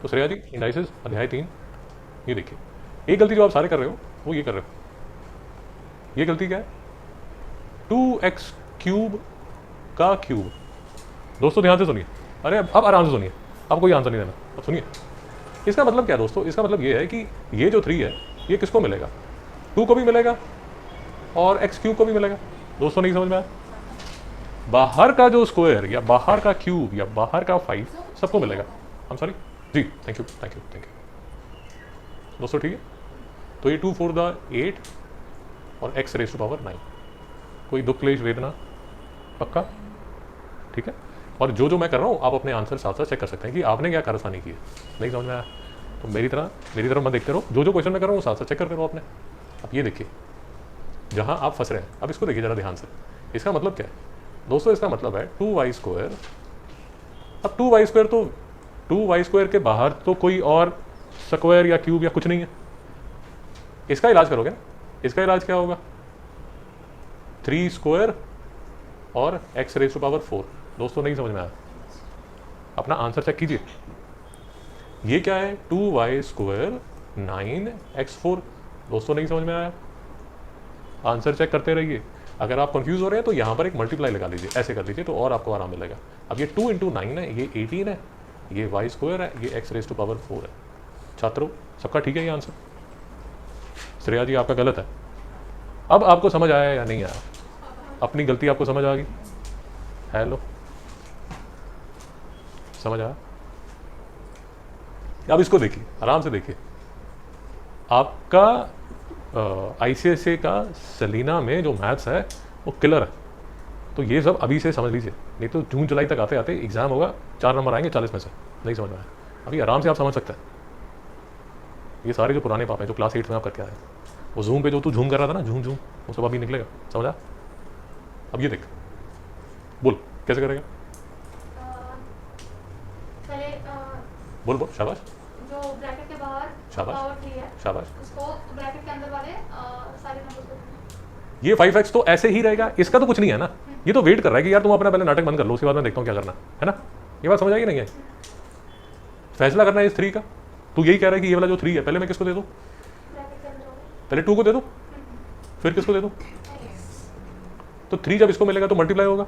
तो श्रेया जी इंडाइसिस अध्याय 3, ये देखिए एक गलती जो आप सारे कर रहे हो वो ये कर रहे हो। ये गलती क्या है? 2x³ का क्यूब। दोस्तों ध्यान से सुनिए, अरे अब आराम से सुनिए, अब कोई आंसर नहीं देना, अब सुनिए। इसका मतलब क्या है दोस्तों? इसका मतलब ये है कि ये जो 3 है ये किसको मिलेगा? 2 को भी मिलेगा और x³ को भी मिलेगा। दोस्तों नहीं समझ में आया? बाहर का जो स्क्वायर या बाहर का क्यूब या बाहर का 5 सबको मिलेगा। हम sorry ji, thank you thank you thank you. दोस्तों ठीक है, तो ये 2 4 द 8 और x रेज़ टू पावर 9। कोई दुख क्लेश वेदना? पक्का? ठीक है। और जो मैं कर रहा हूँ आप अपने आंसर साथ साथ चेक कर सकते हैं कि आपने क्या कारस्तानी की है। नहीं समझ में आया तो मेरी तरफ मत देखते रहो, जो क्वेश्चन मैं कर रहा हूँ साथ साथ चेक करते रहो आपने। अब ये देखिए जहाँ आप फंस रहे हैं, अब इसको देखिए ज़रा ध्यान से। इसका मतलब क्या है दोस्तों? इसका मतलब है 2y²। अब 2y² तो 2y² के बाहर तो कोई और स्क्वायर या क्यूब या कुछ नहीं है। इसका इलाज करोगे ना, इसका इलाज क्या होगा? 3² और x रेज़ टू पावर 4। दोस्तों नहीं समझ में आया? अपना आंसर चेक कीजिए। ये क्या है? 2y² 9x4। दोस्तों नहीं समझ में आया? आंसर चेक करते रहिए। अगर आप कंफ्यूज हो रहे हैं तो यहाँ पर एक मल्टीप्लाई लगा लीजिए, ऐसे कर लीजिए तो और आपको आराम मिलेगा। अब ये 2 × 9 है, ये 18 है, ये y² है, ये x रेज़ टू पावर 4 है। छात्रों सबका ठीक है ये आंसर? श्रेया जी आपका गलत है। अब आपको समझ आया या नहीं आया? अपनी गलती आपको समझ आ गई? हेलो, समझ आया? अब इसको देखिए, आराम से देखिए। आपका ICSE का सेलिना में जो मैथ्स है वो किलर है। तो ये सब अभी से समझ लीजिए, नहीं तो जून जुलाई तक आते आते एग्जाम होगा, 4 नंबर आएंगे 40 में से। नहीं समझ में आया? अभी आराम से आप समझ सकते हैं। ये सारे जो पुराने पाप हैं जो क्लास 8 में आप करके आए, वो जूम पे जो तू झूम कर रहा था ना, झूम वो सब अभी निकलेगा। समझा? अब ये देख, बोल कैसे करेगा? बोल बोल, शाबाश। जो ब्रैकेट के बाहर शाबाश पावर 3 है, शाबाश। उसको ब्रैकेट के अंदर वाले सारे नंबर्स को ये 5x तो ऐसे ही रहेगा, इसका तो कुछ नहीं है ना। ये तो वेट कर रहा है कि यार तुम अपना पहले नाटक बंद कर लो, उसके बाद मैं देखता हूँ क्या करना है ना। ये बात समझ आई नहीं है? फैसला करना है इस 3 का। तू यही कह रहा है कि ये वाला जो 3 है पहले मैं किसको दे दूँ? ब्रैकेट के अंदर वाले पहले 2 को दे दूँ, फिर किसको दे दूँ? तो 3 जब इसको मिलेगा तो मल्टीप्लाई होगा।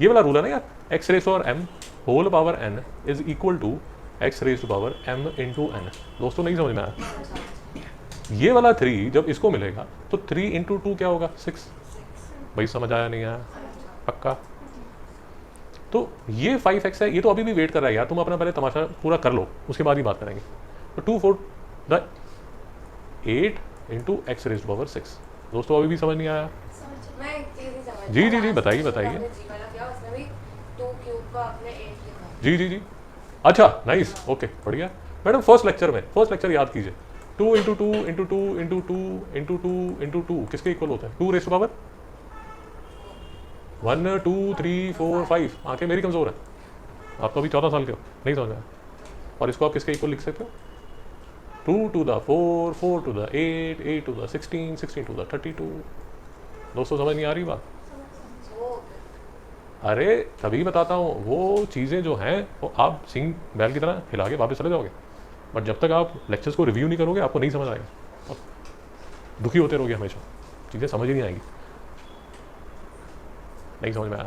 ये वाला रूल है ना यार, x रेज़ और m whole power n is equal to x raise to power m into n। दोस्तों नहीं समझ में आया? ये वाला 3 जब इसको मिलेगा तो 3 × 2 क्या होगा? 6। भाई समझ आया नहीं आया? पक्का? तो ये 5x है, ये तो अभी भी वेट कर रहा है यार, तुम अपना पहले तमाशा पूरा कर लो, उसके बाद ही बात करेंगे। तो 2 4 the 8 into x raise to power 6। दोस्तों अभी भी समझ नहीं आया? मैं एक चीज़ ही समझ जी जी जी, बताइए बताइए। जी जी जी, अच्छा नाइस, ओके बढ़िया। मैडम फर्स्ट लेक्चर याद कीजिए। 2 × 2 × 2 × 2 × 2 × 2 किसके इक्वल होता है? 2 रेज़ टू पावर 1 2 3 4 5। आंखें मेरी कमज़ोर है, आप तो अभी 14 साल के हो, नहीं समझ आया? और इसको आप किसके इक्वल लिख सकते हो? 2 to the 4 4 to the 8 8 to the 16 16 to the 32। दोस्तों समझ नहीं आ रही बात? अरे तभी बताता हूँ, वो चीज़ें जो हैं वो आप सिंग बैल की तरह हिला के वापस चले जाओगे, बट जब तक आप लेक्चर्स को रिव्यू नहीं करोगे आपको नहीं समझ आएगा, और दुखी होते रहोगे हमेशा, चीज़ें समझ ही नहीं आएंगी। नहीं समझ में आया?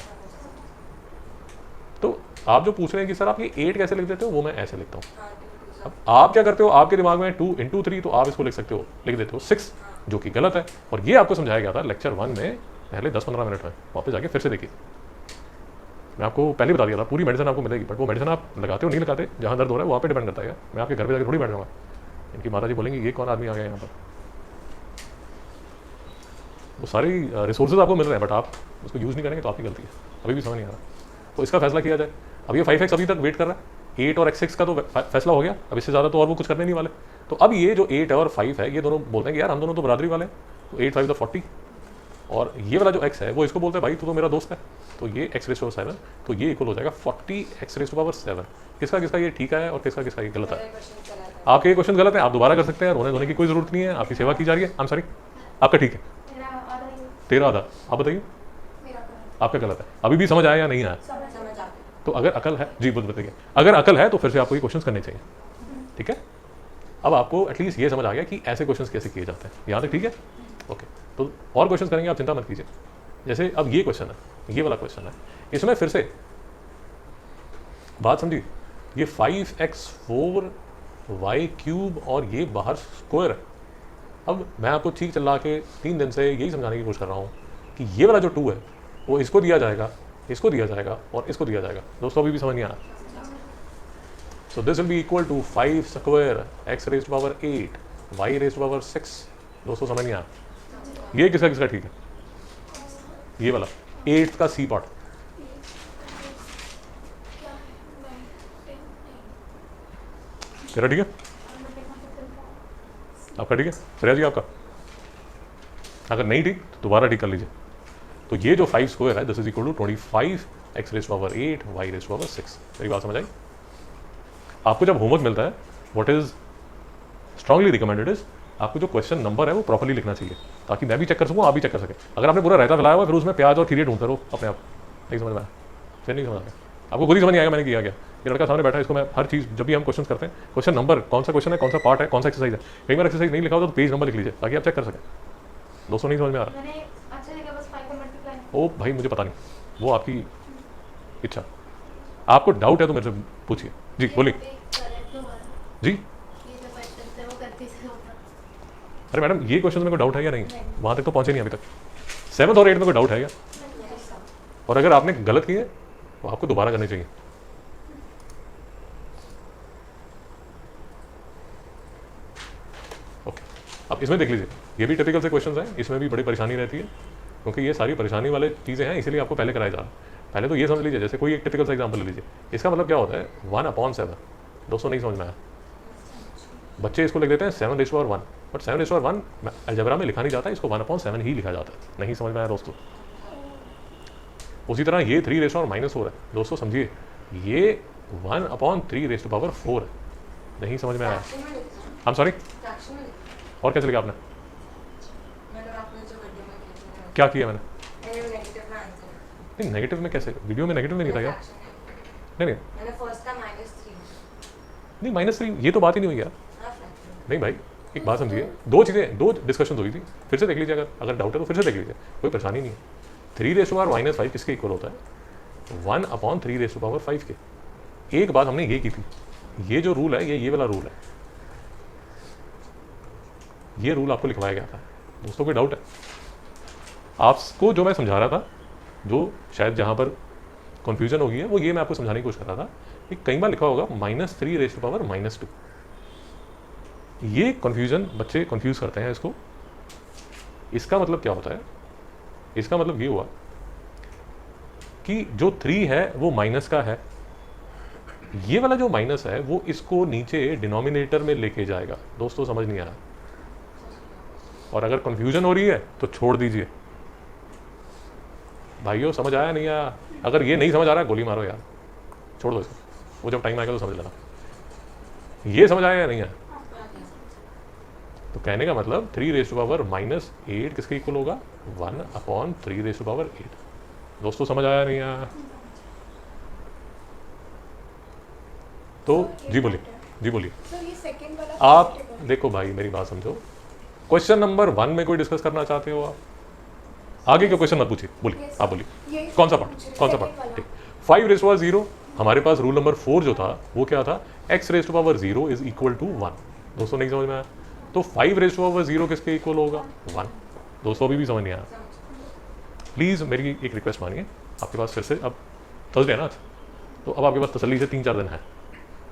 तो आप जो पूछ रहे हैं कि सर आप ये 8 कैसे लिख देते हो, वो मैं ऐसे लिखता हूँ। अब आप क्या करते हो, आपके दिमाग में 2 × 3, तो आप इसको लिख सकते हो, लिख देते हो 6, जो कि गलत है। और ये आपको समझाया गया था लेक्चर 1 में पहले 10-15 मिनट में, वापस जाके फिर से देखिए। मैं आपको पहले बता दिया था पूरी मेडिसिन आपको मिलेगी, बट वो मेडिसिन आप लगाते हो नहीं लगाते, जहाँ दर्द हो रहा है वहाँ पे डिपेंड करता है। मैं आपके घर पे जाकर थोड़ी बैठ जाऊँगा, इनकी माता जी बोलेंगे ये कौन आदमी आ गया यहाँ पर। वो सारी रिसोर्सेज आपको मिल रहे हैं, बट आप उसको यूज़ नहीं करेंगे तो आपकी गलती है। अभी भी समझ नहीं आ रहा, तो इसका फैसला किया जाए। अब ये 5x अभी तक वेट कर रहा है, 8 और x6 का तो फैसला हो गया, अब इससे ज़्यादा तो और वो कुछ करने नहीं वाले। तो अब ये जो 8 और 5 है, ये दोनों बोलते हैं कि यार हम दोनों तो बरादरी वाले हैं, तो 8 5 40। और ये वाला जो x है वो इसको बोलते हैं भाई तू तो मेरा दोस्त है, तो ये x रेज़ टू पावर 7, तो ये इक्वल हो जाएगा 40 x रेज़ टू पावर 7। किसका किसका ये ठीक है और किसका किसका ये गलत है? आपके ये क्वेश्चन गलत है, आप दोबारा कर सकते हैं, रोने धोने की कोई ज़रूरत नहीं है, आपकी सेवा की जा रही है। आई एम सॉरी, आपका ठीक है, मेरा आधा ही है। तेरा आधा। आप बताइए मेरा आपका गलत है। अभी भी समझ आया या नहीं आया? समझ आ तो अगर अकल है, जी बताइए, अगर अकल है तो फिर से आपको ये क्वेश्चंस करने चाहिए, ठीक है। अब आपको एटलीस्ट ये समझ आ गया कि ऐसे क्वेश्चंस कैसे किए जाते हैं, यहाँ तक ठीक है, ओके। तो और क्वेश्चंस करेंगे, आप चिंता मत कीजिए। जैसे अब ये क्वेश्चन है, ये वाला क्वेश्चन है, इसमें फिर से बात समझिए, ये 5x4y³ और ये बाहर स्क्वायर है। अब मैं आपको ठीक चला के 3 दिन से यही समझाने की कोशिश कर रहा हूँ कि ये वाला जो 2 है वो इसको दिया जाएगा, इसको दिया जाएगा और इसको दिया जाएगा। दोस्तों अभी भी समझ नहीं आया। So this will be equal to 5² x⁻8 y⁻6। दोस्तों समझ नहीं आया। ये किसका किसका ठीक है? ये वाला 8 का सी पार्ट। तेरा ठीक है, आपका ठीक है, श्रेया जी आपका? अगर नहीं ठीक तो दोबारा ठीक कर लीजिए। तो ये जो 5² है this is equal to 25 x⁻8 y⁻6। मेरी बात समझ आई? आपको जब होमवर्क मिलता है what is strongly recommended is आपको जो क्वेश्चन नंबर है वो प्रॉपर्ली लिखना चाहिए, ताकि मैं भी चेक कर सकूँ, आप भी चेक कर सकें। अगर आपने पूरा रायता फैलाया हुआ फिर उसमें प्याज और खीरे ढूंढते रहो अपने आप, नहीं समझ में आया, फिर नहीं समझ आया, आपको खुद ही समझ नहीं आएगा मैंने किया क्या। ये लड़का सामने बैठा है, इसको मैं हर चीज़ जब भी हम क्वेश्चन करते हैं, क्वेश्चन नंबर कौन सा क्वेश्चन है, कौन सा पार्ट है, कौन सा एक्सरसाइज है, कई बार एक्सरसाइज नहीं लिखा होता तो पेज नंबर लिख लीजिए ताकि आप चेक कर सकें। दोस्तों नहीं समझ में आ रहा? मैंने अच्छा लिखा बस 5 का मल्टीप्लाई। ओ भाई मुझे पता नहीं, वो आपकी इच्छा। आपको डाउट है तो मेरे से पूछिए। जी बोलिए। जी अरे मैडम ये क्वेश्चन में कोई डाउट है या नहीं? वहाँ तक तो पहुँचे नहीं अभी तक। 7th और 8th में कोई डाउट है क्या? और अगर आपने गलत किए तो आपको दोबारा करने चाहिए। ओके, अब इसमें देख लीजिए, ये भी टिपिकल से क्वेश्चंस हैं, इसमें भी बड़ी परेशानी रहती है क्योंकि ये सारी परेशानी वाले चीज़ें हैं, इसीलिए आपको पहले कराया जा रहा है। पहले तो ये समझ लीजिए, जैसे कोई एक टिपिकल सा एग्जाम्पल ले लीजिए, इसका मतलब क्या होता है 1/7। दोस्तों नहीं समझ में आया? बच्चे इसको लिख देते हैं 7⁻1, बट 7⁻1 अलजेब्रा में लिखा नहीं जाता, इसको 1/7 ही लिखा जाता है। नहीं समझ में आया दोस्तों? उसी तरह ये 3⁻⁻4 है। दोस्तों समझिए, ये 1/3⁴ है। नहीं समझ में आया? आई एम सॉरी, और कैसे लिखा आपने? क्या किया मैंने? नहीं नेगेटिव में कैसे? वीडियो में नेगेटिव में नहीं था क्या? नहीं नहीं नहीं -3 ये तो बात ही नहीं हुई यार। नहीं भाई एक बात समझिए, दो डिस्कशन हुई थी, फिर से देख लीजिए, अगर डाउट है तो फिर से देख लीजिए, कोई परेशानी नहीं है। 3⁻⁻5 किसके इक्वल होता है? 1/3⁵ के। एक बात हमने ये की थी, ये जो रूल है ये वाला रूल है, ये रूल आपको लिखवाया गया था। दोस्तों कोई डाउट है? आपको जो मैं समझा रहा था, जो शायद जहाँ पर कन्फ्यूजन हो गई है वो ये मैं आपको समझाने की कोशिश कर रहा था कि कई बार लिखा होगा -3⁻²। ये कन्फ्यूजन बच्चे कन्फ्यूज़ करते हैं इसको। इसका मतलब क्या होता है? इसका मतलब ये हुआ कि जो 3 है वो माइनस का है, ये वाला जो माइनस है वो इसको नीचे डिनोमिनेटर में लेके जाएगा। दोस्तों समझ नहीं आ रहा? और अगर कन्फ्यूजन हो रही है तो छोड़ दीजिए। भाइयों समझ आया नहीं आया? अगर ये नहीं समझ आ रहा है गोली मारो यार, छोड़ दो इसको, वो जब टाइम आएगा तो समझ लेना। ये समझ आया या नहीं आया? तो कहने का मतलब 3⁻⁻8 किसके इक्वल होगा? 1/3⁸ दोस्तों समझ आया नहीं आया? तो जी बोलिए, जी बोलिए। आप देखो भाई मेरी बात समझो, क्वेश्चन नंबर 1 में कोई डिस्कस करना चाहते हो आप? आगे के क्वेश्चन मत पूछिए, बोलिए, आप बोलिए कौन सा पार्ट, कौन सा पार्ट? ठीक, 5⁻0 हमारे पास रूल नंबर 4 जो था वो क्या था? x⁻0 is equal to 1। दोस्तों नहीं समझ में आया? तो 5⁻0 किसके इक्वल होगा? 1। दोस्तों अभी भी समझ नहीं आया? प्लीज़ मेरी एक रिक्वेस्ट मानिए, आपके पास फिर से अब थर्सडे है ना, तो अब आपके पास तसल्ली से 3-4 दिन है,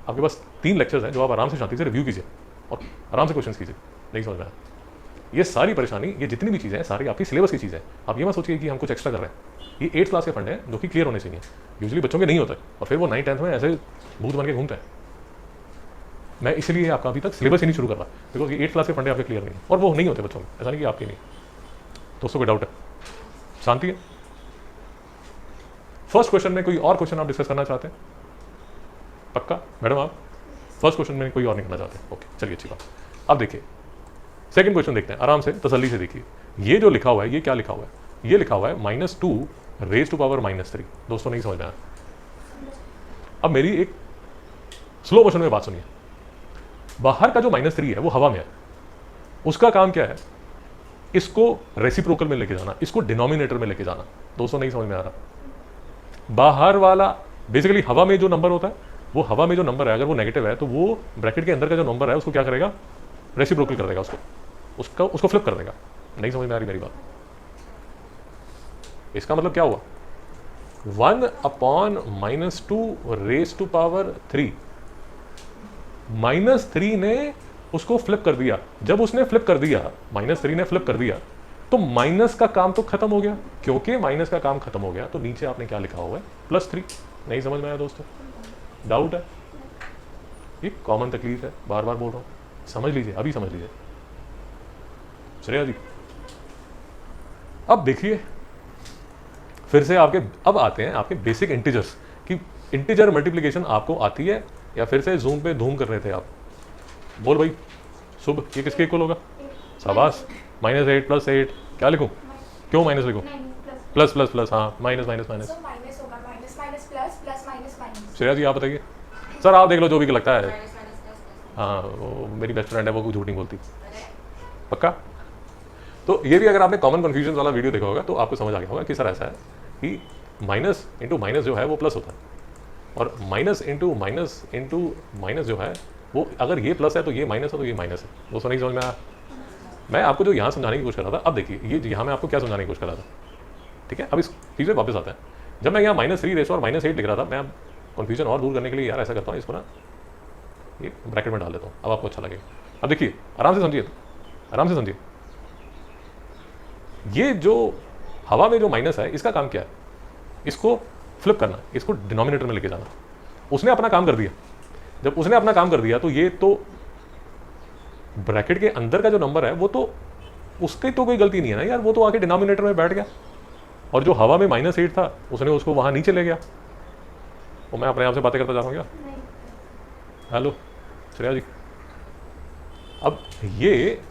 आपके पास 3 लेक्चर्स हैं जो आप आराम से शांति से रिव्यू कीजिए और आराम से क्वेश्चन कीजिए। नहीं समझ में आया? ये सारी परेशानी, ये जितनी भी चीज़ें हैं सारी आपकी सिलेबस की चीज़ें हैं। आप ये मत सोचिए कि हम कुछ एक्स्ट्रा कर रहे हैं। ये 8th क्लास के फंड हैं जो कि क्लियर होने चाहिए, यूजुअली बच्चों के नहीं होते और फिर वो 9th-10th में ऐसे भूत बन के घूमते हैं। मैं इसलिए आपका अभी तक सिलेबस ही नहीं शुरू कर रहा, बिकॉज ये 8th क्लास के फंडे आपके क्लियर नहीं है और वो नहीं होते बच्चों में। ऐसा नहीं कि आपके नहीं। दोस्तों कोई डाउट है? शांति है? फर्स्ट क्वेश्चन में कोई और क्वेश्चन आप डिस्कस करना चाहते हैं? पक्का मैडम? आप फर्स्ट क्वेश्चन में कोई और नहीं करना चाहते? ओके चलिए अच्छी बात। अब देखिए सेकंड क्वेश्चन देखते हैं, आराम से तसल्ली से देखिए। ये जो लिखा हुआ है ये क्या लिखा हुआ है? ये लिखा हुआ है -2⁻⁻3। दोस्तों नहीं समझ में आया? अब मेरी एक स्लो मोशन में बात सुनिए, बाहर का जो -3 है वो हवा में है, उसका काम क्या है, इसको रेसिप्रोकल में लेके जाना, इसको डिनोमिनेटर में लेके जाना। दोस्तों नहीं समझ में आ रहा? बाहर वाला बेसिकली हवा में जो नंबर होता है, वो हवा में जो नंबर है अगर वो नेगेटिव है तो वो ब्रैकेट के अंदर का जो नंबर है उसको क्या करेगा, रेसिप्रोकल कर देगा, उसको फ्लिप कर देगा। नहीं समझ में आ रही मेरी बात? इसका मतलब क्या हुआ, 1/-2 -3 ने उसको फ्लिप कर दिया। जब उसने फ्लिप कर दिया, -3 ने फ्लिप कर दिया, तो माइनस का काम तो खत्म हो गया। क्योंकि माइनस का काम खत्म हो गया तो नीचे आपने क्या लिखा हुआ है, +3। नहीं समझ में आया दोस्तों? डाउट है? ये कॉमन तकलीफ है, बार बार बोल रहा हूं, समझ लीजिए, अभी समझ लीजिए। श्रेया जी अब देखिए, फिर से आपके अब आते हैं आपके बेसिक इंटीजर्स कि इंटीजर मल्टीप्लिकेशन आपको आती है या फिर से जूम पे धूम कर रहे थे आप? बोल भाई शुभ, ये किसके इक्वल होगा? शाबाश, -8 + 8 क्या लिखूं? क्यों माइनस लिखूं? प्लस प्लस, हाँ, माइनस। सो माइनस होगा, minus minus plus, plus minus minus. Shreya ji आप बताइए। सर आप देख लो जो भी लगता है। Minus minus plus. हाँ, वो मेरी बेस्ट फ्रेंड है, वो कुछ झूठ नहीं बोलती। पक्का? तो ये भी अगर आपने कॉमन कन्फ्यूजन वाला वीडियो देखा होगा तो आपको समझ आ गया होगा कि सर ऐसा है कि माइनस इंटू माइनस जो है वो प्लस होता है, और माइनस इंटू माइनस जो है वो अगर ये प्लस है तो ये माइनस है तो ये माइनस है। दोस्तों नहीं समझ में आया? मैं आपको जो यहाँ समझाने की कोशिश कर रहा था, अब देखिए ये यहाँ मैं आपको क्या समझाने की कोशिश कर रहा था, ठीक है? अब इस चीज़ में वापस आता है। जब मैं यहाँ -3 और -8 लिख रहा था, मैं अब कन्फ्यूजन और दूर करने के लिए यार ऐसा करता हूँ, इसको ना ये ब्रैकेट में डाल देता हूँ, अब आपको अच्छा लगेगा। अब देखिए आराम से समझिए, आराम से समझिए। ये जो हवा में जो माइनस है इसका काम क्या है, इसको फ्लिप करना, इसको डिनोमिनेटर में लेके जाना। उसने अपना काम कर दिया। जब उसने अपना काम कर दिया तो ये तो ब्रैकेट के अंदर का जो नंबर है वो तो उसकी तो कोई गलती नहीं है ना यार, वो तो आके डिनोमिनेटर में बैठ गया, और जो हवा में -8 था उसने उसको वहां नीचे ले गया। तो मैं अपने आप से बातें करता जा रहा हूँ क्या? हेलो श्रेया जी, अब ये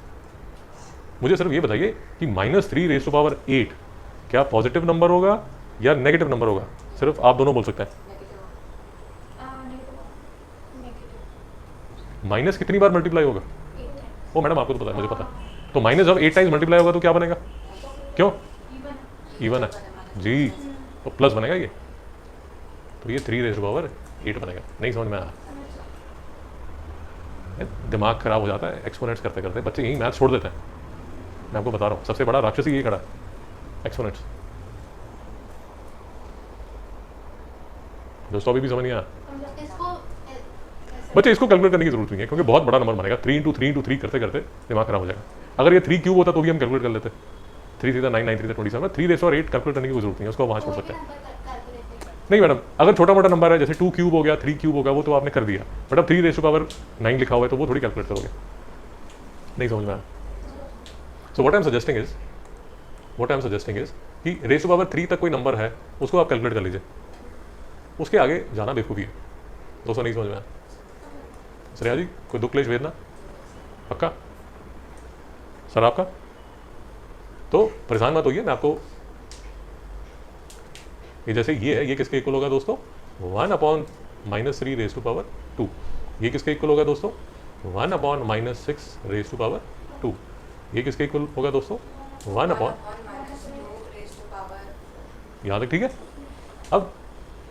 मुझे सिर्फ ये बताइए कि -3⁸ क्या पॉजिटिव नंबर होगा या नेगेटिव नंबर होगा? सिर्फ आप दोनों बोल सकते हैं। माइनस कितनी बार मल्टीप्लाई होगा? ओ मैडम आपको तो पता है, मुझे पता है। तो माइनस जब 8 टाइम्स मल्टीप्लाई होगा तो क्या बनेगा? क्यों? इवन है जी, तो प्लस बनेगा ये, तो ये 3⁸8 बनेगा। नहीं समझ में आया? दिमाग खराब हो जाता है एक्सपोनेंट्स करते करते, बच्चे यही मैथ छोड़ देते हैं। मैं आपको बता रहा हूँ सबसे बड़ा राक्षसी ये खड़ा है, एक्सपोनेंट्स। दोस्तों अभी भी समझ नहीं आया? बच्चे इसको कैलकुलेट करने की जरूरत नहीं है क्योंकि बहुत बड़ा नंबर बनेगा। 3 × 3 करते करते दिमाग खराब हो जाएगा। अगर ये 3 क्यूब होता तो भी हम कैलकुलेट कर लेते। 3 × 9 9 × 27, 3⁸8 कैलकुलेट करने की जरूरत नहीं है, उसको वहाँ छोड़ सकते हैं। नहीं मैडम, अगर छोटा मोटा नंबर है जैसे 2 क्यूब हो गया, 3 क्यूब हो गया, वो तो आपने कर दिया। बट अब 3⁻9 लिखा हुआ है तो वो थोड़ी कैलकुलेट करोगे। नहीं समझ में आया? So what I am suggesting is कि ⁻3 तक कोई नंबर है उसको आप कैलकुलेट कर लीजिए, उसके आगे जाना बेवकूफ़ी है। दोस्तों नहीं समझ में आया? श्रेया जी कोई दुख क्लेश वेदना? पक्का? सर आपका? तो परेशान मत होइए, मैं आपको ये जैसे ये है, ये किसके इक्वल होगा दोस्तों? 1/-3⁻²। ये किसके इक्वल होगा दोस्तों? 1/-6⁻²। ये किसके इक्वल होगा दोस्तों? 1/। यहाँ तक ठीक है? अब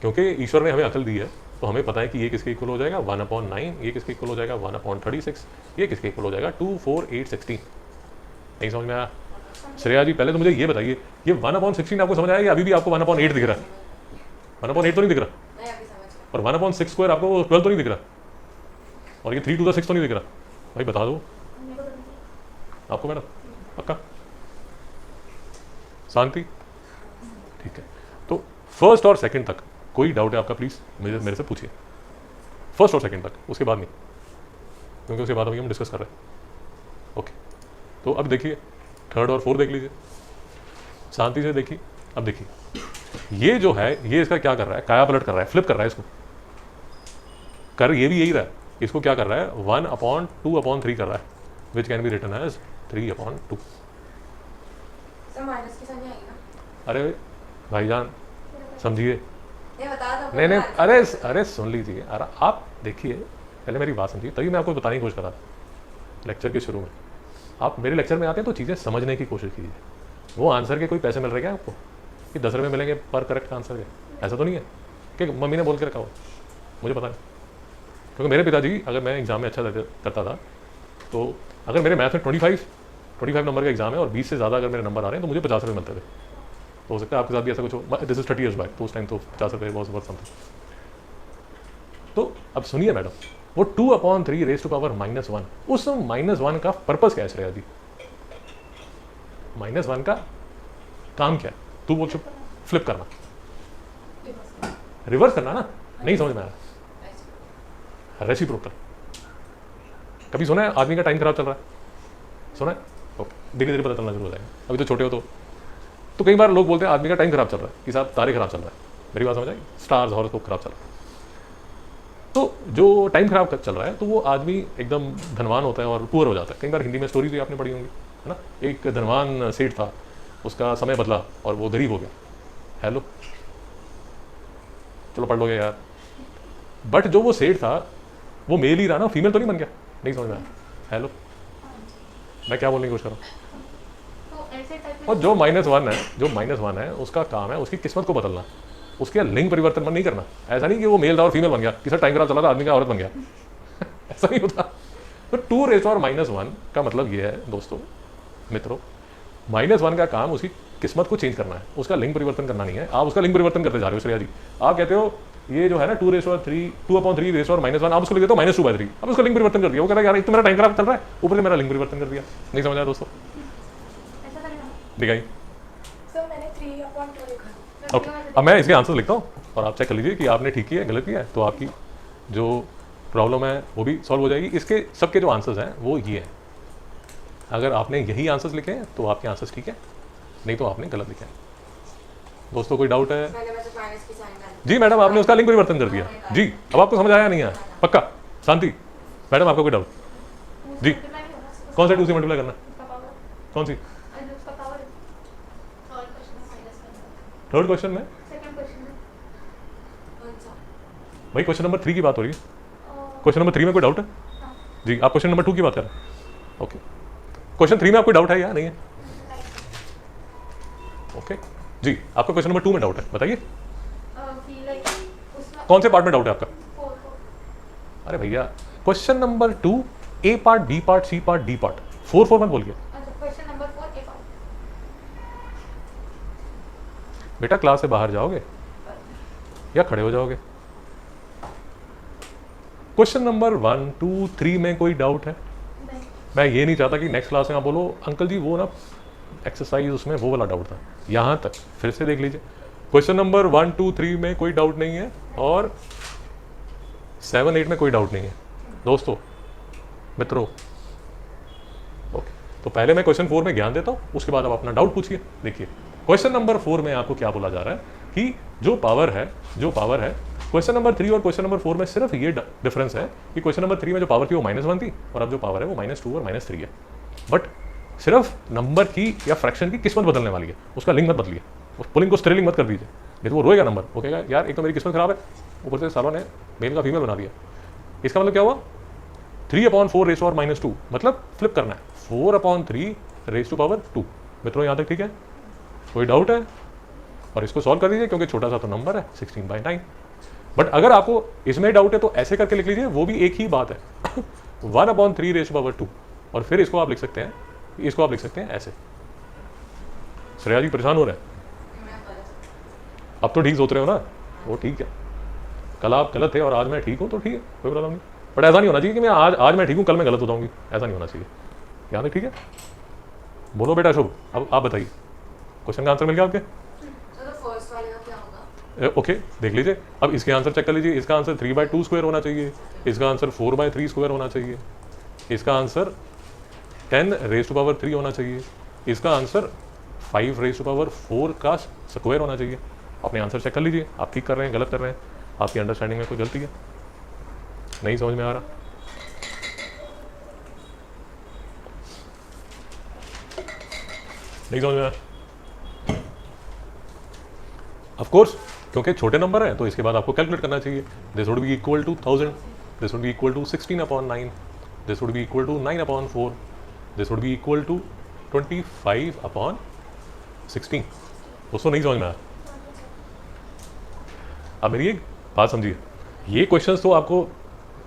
क्योंकि ईश्वर ने हमें अकल दी है तो हमें पता है कि ये किसके इक्वल हो जाएगा 1/9, ये किसके इक्वल हो जाएगा 1/36, ये किसके इक्वल हो जाएगा 2, 4, 8, 16। नहीं समझ में आया? श्रेया जी पहले तो मुझे ये बताइए, ये 1/16 आपको समझ आया या अभी भी आपको 1/8 दिख रहा है? 1/8 तो नहीं दिख रहा, और 1/6² आपको 12 तो नहीं दिख रहा, और ये 3 to the 6 तो नहीं दिख रहा? भाई बता दो आपको मैडम, पक्का? शांति? ठीक है, तो फर्स्ट और सेकंड तक कोई डाउट है आपका प्लीज मेरे से पूछिए। फर्स्ट और सेकंड तक, उसके बाद नहीं, क्योंकि उसके बाद अभी हम डिस्कस कर रहे हैं। ओके, तो अब देखिए थर्ड और फोर्थ देख लीजिए, शांति से देखिए। अब देखिए ये जो है ये इसका क्या कर रहा है, काया पलट कर रहा है, फ्लिप कर रहा है इसको, कर ये भी यही रहा है। इसको क्या कर रहा है 1/2/3 कर रहा है, which can be written as 3/2। Sir minus की संख्या आएगी ना? अरे भाईजान समझिए, ये बता दो नहीं नहीं, अरे अरे सुन लीजिए, अरे आप देखिए, पहले मेरी बात समझिए, तभी मैं आपको बताने की कोशिश कर रहा था लेक्चर के शुरू में। आप मेरे लेक्चर में आते हैं तो चीज़ें समझने की कोशिश कीजिए। वो आंसर के कोई पैसे मिल रहे क्या आपको कि 10 रुपये मिलेंगे पर करेक्ट आंसर के? ऐसा तो नहीं है कि मम्मी ने बोल के रखा हो, मुझे पता नहीं। क्योंकि मेरे पिताजी, अगर मैं एग्ज़ाम में अच्छा करता था तो अगर मेरे मैथ में 25 नंबर का एग्जाम है और 20 से ज़्यादा अगर मेरे नंबर आ रहे हैं तो मुझे 50 रुपये मिलते थे। तो हो सकता है आपके साथ भी ऐसा कुछ हो। दिस इज 30 ईयर्स बैक, तो उस टाइम तो 50 रुपये वॉज वर्थ समथिंग। तो अब सुनिए मैडम, वो 2/3 रेज़ टू पावर -1, उस -1 का पर्पस क्या है श्रेया जी? -1 का काम क्या है? तू बोल, चुप, फ्लिप करना, रिवर्स करना ना, नहीं समझ में आया। रेसिप्रोकल कभी सुना है? आदमी का टाइम खराब चल रहा है, सुना है? ओके, धीरे धीरे पता चलना शुरू हो जाएगा, अभी तो छोटे हो तो कई बार लोग बोलते हैं आदमी का टाइम खराब चल रहा है कि साहब तारे खराब चल रहा है। मेरी बात समझ आई? स्टार्स हॉरोस्कोप खराब चल रहा है। तो जो टाइम खराब चल रहा है तो वो आदमी एकदम धनवान होता है और पुअर हो जाता है। कई बार हिंदी में स्टोरी भी आपने पढ़ी होंगी, है ना? एक धनवान सेठ था, उसका समय बदला और वो गरीब हो गया। हेलो, चलो पढ़ लोगे यार। बट जो वो सेठ था वो मेल ही रहा ना, फीमेल तो नहीं बन गया। नहीं समझ में आया? हेलो, मैं क्या बोलने की कोशिश कर रहा हूँ? तो ऐसे टाइप और जो -1 है उसका काम है उसकी किस्मत को बदलना, उसके लिंग परिवर्तन नहीं करना। ऐसा नहीं कि वो मेल था और फीमेल बन गया, किसी टाइम खराब चला था आदमी का औरत बन गया ऐसा नहीं होता। तो 2⁻⁻1 का मतलब ये है दोस्तों, मित्रों, -1 का काम उसकी किस्मत को चेंज करना है, उसका लिंग परिवर्तन करना नहीं है। आप उसका लिंग परिवर्तन करते जा रहे हो श्रेया जी। आप कहते हो ये जो है ना 2/3 रेज़ और -1, आप उसको लिख देते हो -2/3। अब उसका लिंग परिवर्तन कर दिया। वो कह रहा है यार एक तो मेरा टाइम खराब चल रहा है, ऊपर से मेरा लिंग परिवर्तन कर दिया। नहीं समझ आया दोस्तों? ऐसा करेगा। दिखाई। सर मैंने 3/2 लिखा। ओके, अब मैं इसके आंसर लिखता हूँ और आप चेक कर लीजिए कि आपने ठीक किया है गलत किया है, तो आपकी जो प्रॉब्लम है वो भी सॉल्व हो जाएगी। इसके सबके जो आंसर्स हैं वो ये हैं। अगर आपने यही आंसर्स लिखे हैं तो आपके आंसर्स ठीक है, नहीं तो आपने गलत लिखे हैं। दोस्तों कोई डाउट है? जी मैडम, आपने उसका लिंग परिवर्तन कर दिया जी। अब आपको समझ आया नहीं आया? पक्का? शांति मैडम, आपका कोई डाउट? जी, कौन सा 2 से मल्टीप्लाई करना? कौन सी? थर्ड क्वेश्चन में? भाई क्वेश्चन नंबर 3 की बात हो रही है। क्वेश्चन नंबर 3 में कोई डाउट है? जी, आप क्वेश्चन नंबर 2 की बात कर रहे हैं। ओके, क्वेश्चन 3 में आपको डाउट है या नहीं है? ओके जी, आपका क्वेश्चन नंबर 2 में डाउट है, बताइए कौन से पार्ट में डाउट है आपका? अरे भैया, question number 2 a part, b part, c part, d part, 4 मत बोलिए क्वेश्चन नंबर 4 ए पार्ट। बेटा। क्लास से बाहर जाओगे या खड़े हो जाओगे? क्वेश्चन नंबर 1, 2, 3 में कोई डाउट है? नहीं। मैं ये नहीं चाहता कि नेक्स्ट क्लास में आप बोलो अंकल जी वो ना एक्सरसाइज उसमें वो वाला डाउट था। यहाँ तक फिर से देख लीजिए। क्वेश्चन नंबर 1, 2, 3 में कोई डाउट नहीं है और 7, 8 में कोई डाउट नहीं है दोस्तों, मित्रों। ओके, तो पहले मैं क्वेश्चन 4 में ज्ञान देता हूँ, उसके बाद आप अपना डाउट पूछिए। देखिए क्वेश्चन नंबर 4 में आपको क्या बोला जा रहा है कि जो पावर है क्वेश्चन नंबर 3 और क्वेश्चन नंबर 4 में सिर्फ ये डिफरेंस है कि क्वेश्चन नंबर 3 में जो पावर थी वो -1 थी और अब जो पावर है वो -2 और -3 है। बट सिर्फ नंबर की या फ्रैक्शन की किस्मत बदलने वाली है, उसका लिंग मत बदलिए। उस पुलिंग को स्त्रीलिंग मत कर दीजिए, नहीं तो वो रोएगा नंबर। वो कहेगा यार एक तो मेरी किस्मत खराब है, ऊपर से सालों ने मेल का फीमेल बना दिया। इसका मतलब क्या हुआ? 3/4 रेज़ और -2, मतलब फ्लिप करना है 4/3 रेज़ टू पावर 2। मित्रों यहाँ तक ठीक है? कोई डाउट है? और इसको सॉल्व कर दीजिए क्योंकि छोटा सा तो नंबर है 16/9। बट अगर आपको इसमें डाउट है तो ऐसे करके लिख लीजिए, वो भी एक ही बात है 1/3 रेज़ टू पावर 2। और फिर इसको आप लिख सकते हैं, ऐसे। श्रेया जी परेशान हो रहे हैं? अब तो ठीक सोच रहे हो ना? वो ठीक है। कल आप गलत थे और आज मैं ठीक हूँ तो ठीक है, कोई प्रॉब्लम नहीं। बट ऐसा नहीं होना चाहिए कि मैं आज मैं ठीक हूँ कल मैं गलत हो जाऊँगी, ऐसा नहीं होना चाहिए। यहाँ तक ठीक है? बोलो बेटा शुभ, अब आप बताइए क्वेश्चन का आंसर मिल गया आपके? ओके, देख लीजिए। अब इसके आंसर चेक कर लीजिए। इसका आंसर 3/2 स्क्वायर होना चाहिए, इसका आंसर 4/3 स्क्वायर होना चाहिए, इसका आंसर 10 रेज़ टू पावर 3 होना चाहिए, इसका आंसर 5 रेज़ टू पावर 4 का स्क्वायर होना चाहिए। अपने आंसर चेक कर लीजिए, आप ठीक कर रहे हैं गलत कर रहे हैं, आपकी अंडरस्टैंडिंग में कोई गलती है? नहीं समझ में आ रहा? नहीं समझ में आया? ऑफ कोर्स क्योंकि छोटे नंबर है तो इसके बाद आपको कैलकुलेट करना चाहिए. This would be equal to 1000, this would be equal to 16/9, this would be equal to 9/4, this would be equal to 25/16. दोस्तों नहीं समझ में आया? अब मेरी एक बात समझिए, ये क्वेश्चंस तो आपको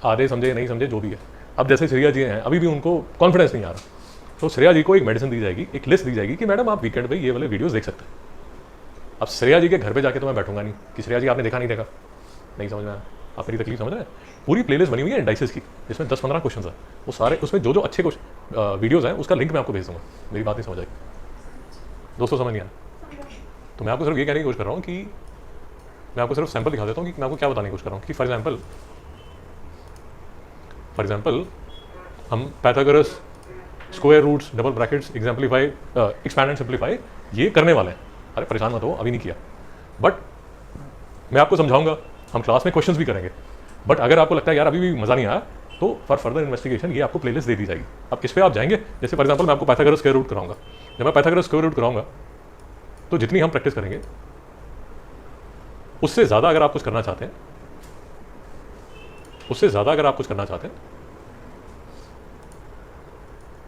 आधे समझे नहीं समझे जो भी है. अब जैसे श्रेया जी हैं, अभी भी उनको कॉन्फिडेंस नहीं आ रहा, तो श्रेया जी को एक मेडिसिन दी जाएगी, एक लिस्ट दी जाएगी कि मैडम आप वीकेंड पे ये वाले वीडियोस देख सकते हैं. अब श्रेया जी के घर पे जाके तो मैं बैठूंगा नहीं कि श्रेया जी आपने देखा नहीं देखा. नहीं समझ में आया? आप मेरी तकलीफ समझ रहे हैं? पूरी प्लेलिस्ट बनी हुई है इंडाइसिस की, जिसमें 10-15 क्वेश्चन है. वो सारे उसमें जो जो अच्छे वीडियोज़ हैं उसका लिंक मैं आपको भेज दूँगा. मेरी बात नहीं समझ आई दोस्तों? समझ नहीं आया? तो मैं आपको सिर्फ ये कहने की कोशिश कर रहा हूँ कि मैं आपको सिर्फ सैंपल दिखा देता हूँ कि मैं आपको क्या बताने की कोशिश कर रहा हूँ कि फॉर एग्जाम्पल हम Pythagoras, square roots, double brackets, exemplify, expand and simplify ये करने वाले हैं. अरे परेशान मत हो, अभी नहीं किया, बट मैं आपको समझाऊंगा. हम क्लास में क्वेश्चंस भी करेंगे, बट अगर आपको लगता है यार अभी भी मज़ा नहीं आया तो फॉर फर्दर इन्वेस्टिगेशन ये आपको प्लेलिस्ट दे दी जाएगी. अब इस पर आप जाएंगे. जैसे फॉर एग्जाम्पल मैं आपको पैथागोरस स्क्वायर रूट कराऊंगा. जब मैं पैथागोरस स्क्वायर रूट कराऊंगा तो जितनी हम प्रैक्टिस करेंगे उससे ज़्यादा अगर आप कुछ करना चाहते हैं,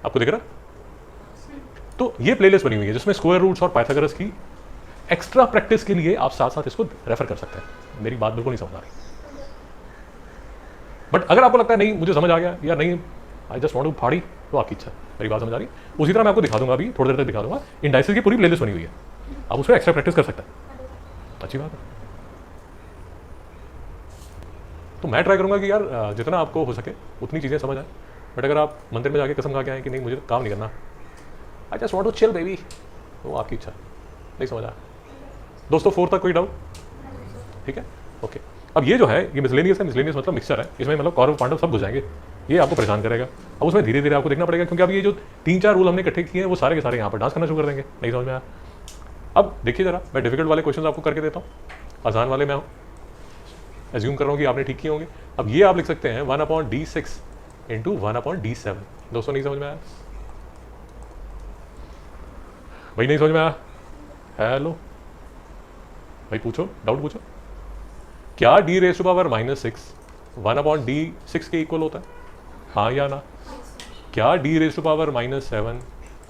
आपको दिख रहा? तो ये प्लेलिस्ट बनी हुई है जिसमें स्क्वायर रूट्स और पाइथागोरस की एक्स्ट्रा प्रैक्टिस के लिए आप साथ साथ इसको रेफर कर सकते हैं. मेरी बात बिल्कुल नहीं समझ आ रही, बट अगर आपको लगता है नहीं मुझे समझ आ गया या नहीं आई जस्ट वांट टू फाड़ी, तो आपकी इच्छा है. मेरी बात समझ आ रही? उसी तरह मैं आपको दिखा दूंगा, अभी थोड़ी देर तक दिखा दूंगा. इंडाइसिस की पूरी प्लेलिस्ट बनी हुई है, आप उसमें एक्स्ट्रा प्रैक्टिस कर सकते हैं. अच्छी बात है. तो मैं ट्राई करूंगा कि यार जितना आपको हो सके उतनी चीज़ें समझ आए. बट अगर आप मंदिर में जाके कसम खा के आए कि नहीं मुझे काम नहीं करना, I just want to chill baby, तो आपकी इच्छा. नहीं समझ आया दोस्तों? 4 तक कोई डाउट? ठीक है, ओके. अब ये जो है ये मिसलेनियस है. मिसलेनियस मतलब मिक्सचर है. इसमें मतलब कौरव पांडव सब घुस जाएंगे. ये आपको परेशान करेगा. अब उसमें धीरे धीरे आपको देखना पड़ेगा, क्योंकि अब ये जो 3-4 रूल हमने इकट्ठे किए हैं वो सारे के सारे यहाँ पर डांस करना शुरू कर देंगे. नहीं समझ में आया? अब देखिए जरा, मैं डिफिकल्ट वाले क्वेश्चन आपको करके देता हूँ. आसान वाले मैं एज्यूम कर रहा हूँ कि आपने ठीक किए होंगे. अब ये आप लिख सकते हैं 1/d6 इंटू 1/d7. दोस्तों नहीं समझ में आया? भाई नहीं समझ में आया? हेलो भाई, पूछो, डाउट पूछो. क्या d raise to power -6 1/d6 के इक्वल होता है? हाँ या ना? क्या d raise to power -7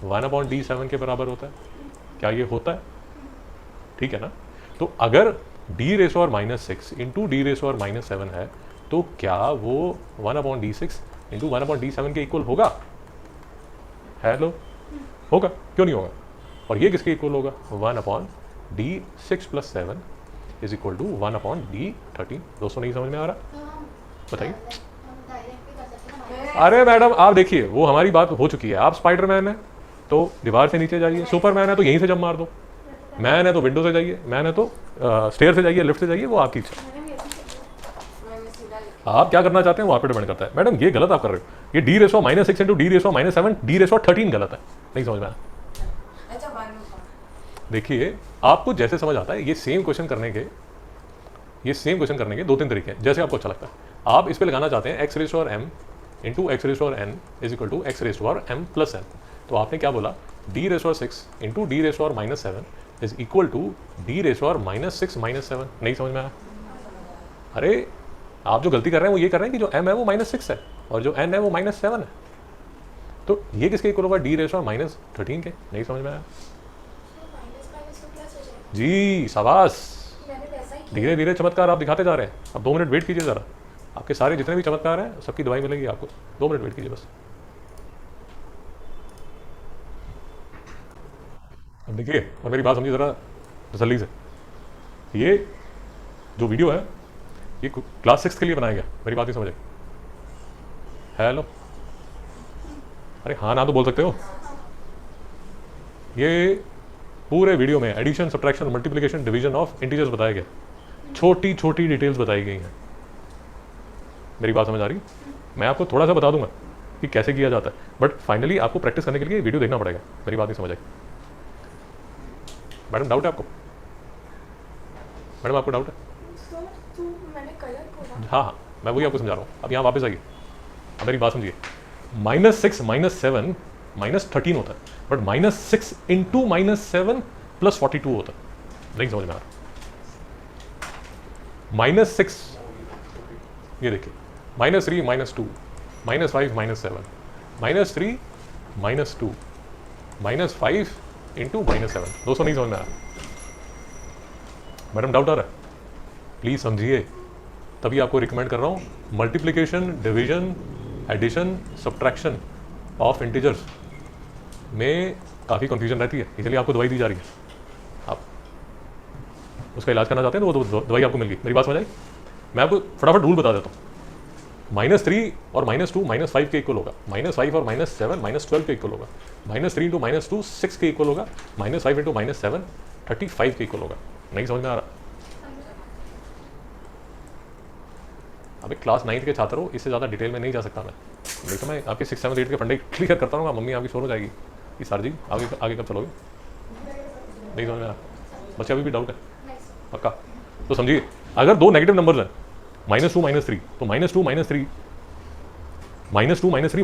1/d7 के बराबर होता है? क्या ये होता है? ठीक है ना? तो अगर d raise to power -6 into d raise to power -7 है तो क्या वो 1/d6 इंटू 1/d7 के इक्वल होगा? हेलो, होगा? क्यों नहीं होगा? और ये किसके इक्वल होगा? 1/d6 + 7 is equal to 1/d13. दोस्तों नहीं समझ में आ रहा? बताइए. अरे मैडम आप देखिए, वो हमारी बात हो चुकी है. आप स्पाइडरमैन है तो दीवार से नीचे जाइए, सुपरमैन है तो यहीं से जंप मार दो, मैन है तो विंडो से जाइए, मैन है तो स्टेयर से जाइए, लिफ्ट से जाइए, वो आपकी इच्छा. आप क्या करना चाहते हैं वहाँ पे डिपेंड करता है. मैडम ये गलत आप कर रहे हो. ये d raise to -6 into d raise to -7 d raise to 13 गलत है. नहीं समझ में आया? देखिए आपको जैसे समझ आता है. ये सेम क्वेश्चन करने के 2-3 तरीके हैं, जैसे आपको अच्छा लगता है. आप इस पे लगाना चाहते हैं x raise to m into x raise to n is equal to x raise to m + n. तो आपने क्या बोला? d raise to 6 into d raise to -7 is equal to d raise to -6 - 7. नहीं समझ में आया? अरे आप जो गलती कर रहे हैं वो ये कर रहे हैं कि जो m है वो -6 है और जो n है वो -7 है. तो ये किसके इक्वल होगा? d रेज़ टू -13 के. नहीं समझ में आया? जी शाबाश, धीरे धीरे चमत्कार आप दिखाते जा रहे हैं. अब 2 मिनट वेट कीजिए जरा. आपके सारे जितने भी चमत्कार हैं सबकी दवाई मिलेगी आपको. 2 मिनट वेट कीजिए बस. अब देखिए और मेरी बात समझिए ज़रा तसल्ली से. ये जो वीडियो है ये क्लास 6 के लिए बनाया गया. मेरी बात नहीं समझ आई? हेलो, अरे हाँ ना तो बोल सकते हो. ये पूरे वीडियो में addition, subtraction, multiplication, division of integers बताया गया. छोटी छोटी डिटेल्स बताई गई हैं. मेरी बात समझ आ रही? मैं आपको थोड़ा सा बता दूंगा कि कैसे किया जाता है, बट फाइनली आपको प्रैक्टिस करने के लिए वीडियो देखना पड़ेगा. मेरी बात नहीं समझ आई? मैडम डाउट है आपको? मैडम आपको डाउट है? हाँ हाँ, मैं वही आपको समझा रहा हूँ. अब यहाँ वापस आइए. अब मेरी बात समझिए. -6 -7 -13 होता है, बट -6 इंटू -7 + 42 होता है. नहीं समझ में आ रहा? -6, ये देखिए, -3 -2 -5 -7 -3 -2 -5 इंटू -7। दोस्तों नहीं समझ में आ रहा? मैडम डाउट आ रहा है? प्लीज़ समझिए, तभी आपको रिकमेंड कर रहा हूँ multiplication, division, addition, subtraction of integers में काफ़ी कन्फ्यूजन रहती है, इसलिए आपको दवाई दी जा रही है। आप उसका इलाज करना चाहते हैं तो वो दवाई आपको मिल गई। मेरी बात समझ आई? मैं आपको फटाफट रूल बता देता हूँ। -3 और -2 -5 के इक्वल होगा, -5 और -7 -12 के इक्वल होगा, -3 इंटू -2 6 के इक्वल होगा, -5 इंटू -7 35 के इक्वल होगा। नहीं समझ में आ रहा? अभी क्लास 9th के छात्र हो, इससे ज़्यादा डिटेल में नहीं जा सकता मैं। नहीं तो मैं आपके 6, 7, 8 के फंडे क्लियर करता रहूँगा, मम्मी आपकी शोर हो जाएगी कि सर जी आगे आगे कब चलोगे? नहीं समझ में आ रहा? बच्चे अभी भी डाउट है? पक्का? तो समझिए, अगर दो नेगेटिव नंबर्स हैं -2 -3, तो -2 -3